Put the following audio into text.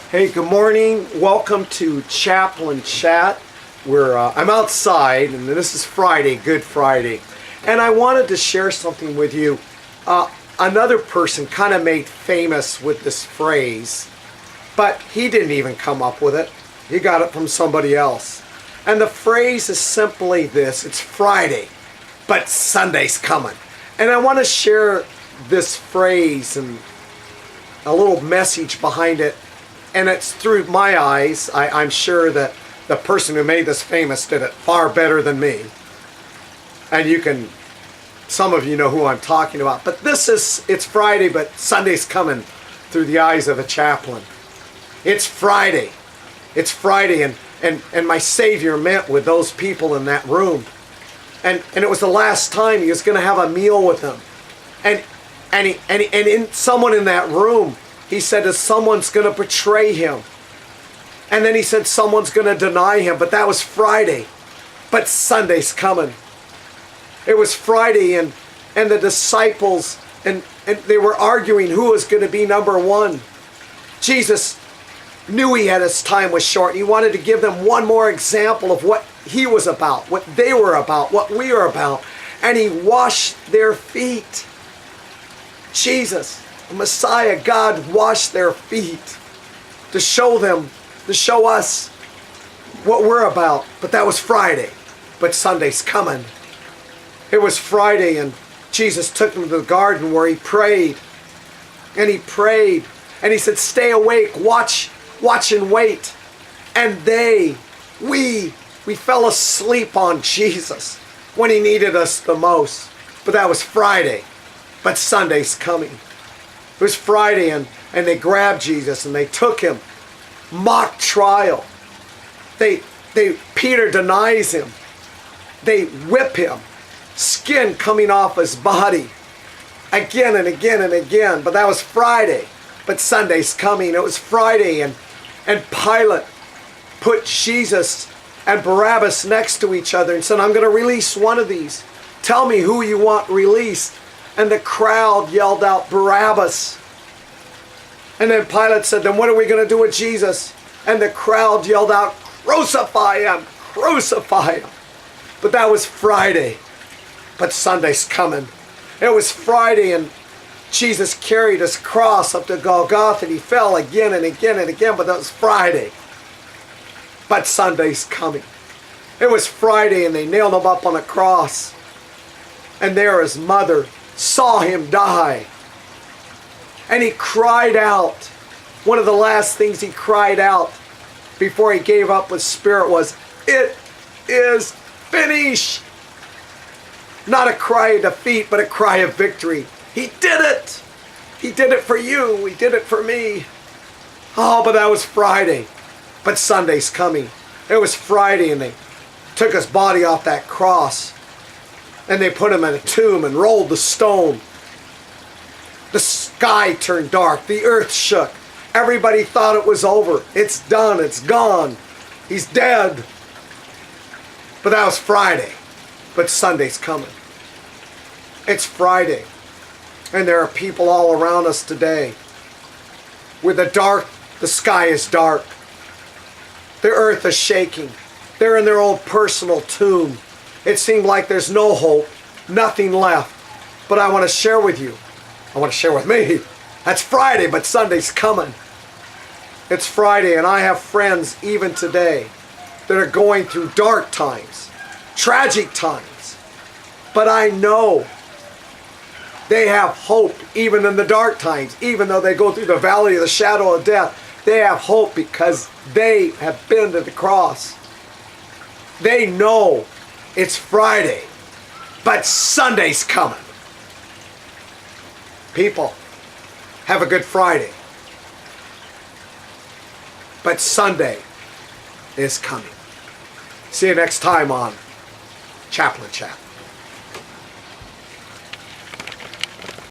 Hey, good morning. Welcome to Chaplain Chat. I'm outside, and this is Friday, Good Friday. And I wanted to share something with you. Another person kind of made famous with this phrase, but he didn't even come up with it. He got it from somebody else. And the phrase is simply this: it's Friday, but Sunday's coming. And I want to share this phrase and a little message behind it. And it's through my eyes. I'm sure that the person who made this famous did it far better than me. And some of you know who I'm talking about. But it's Friday, but Sunday's coming, through the eyes of a chaplain. It's Friday. It's Friday, and my Savior met with those people in that room. And it was the last time he was going to have a meal with them. And someone in that room, he said that someone's going to betray him. And then he said someone's going to deny him. But that was Friday. But Sunday's coming. It was Friday, and the disciples, and they were arguing who was going to be number one. Jesus knew his time was short. He wanted to give them one more example of what he was about, what they were about, what we are about. And he washed their feet. Jesus, the Messiah, God, washed their feet to show us what we're about. But that was Friday. But Sunday's coming. It was Friday, and Jesus took them to the garden where he prayed. And he prayed. And he said, stay awake, watch and wait. And we fell asleep on Jesus when he needed us the most. But that was Friday. But Sunday's coming. It was Friday, and they grabbed Jesus and they took him. Mock trial. Peter denies him. They whip him. Skin coming off his body. Again and again and again. But that was Friday. But Sunday's coming. It was Friday, and Pilate put Jesus and Barabbas next to each other and said, I'm going to release one of these. Tell me who you want released. And the crowd yelled out, Barabbas. And then Pilate said, then what are we going to do with Jesus? And the crowd yelled out, crucify him, crucify him. But that was Friday. But Sunday's coming. It was Friday, and Jesus carried his cross up to Golgotha, and he fell again and again and again, but that was Friday. But Sunday's coming. It was Friday, and they nailed him up on a cross. And there his mother saw him die. And he cried out. One of the last things he cried out before he gave up his spirit was, it is finished. Not a cry of defeat, but a cry of victory. He did it. He did it for you. He did it for me. Oh, but that was Friday. But Sunday's coming. It was Friday, and they took his body off that cross. And they put him in a tomb and rolled the stone. The sky turned dark. The earth shook. Everybody thought it was over. It's done. It's gone. He's dead. But that was Friday. But Sunday's coming. It's Friday. And there are people all around us today. With the sky is dark. The earth is shaking. They're in their own personal tomb. It seemed like there's no hope, nothing left. But I want to share with you. I want to share with me. That's Friday, but Sunday's coming. It's Friday, and I have friends even today that are going through dark times, tragic times. But I know they have hope even in the dark times. Even though they go through the valley of the shadow of death, they have hope because they have been to the cross. They know it's Friday, but Sunday's coming. People, have a good Friday. But Sunday is coming. See you next time on Chaplain Chat.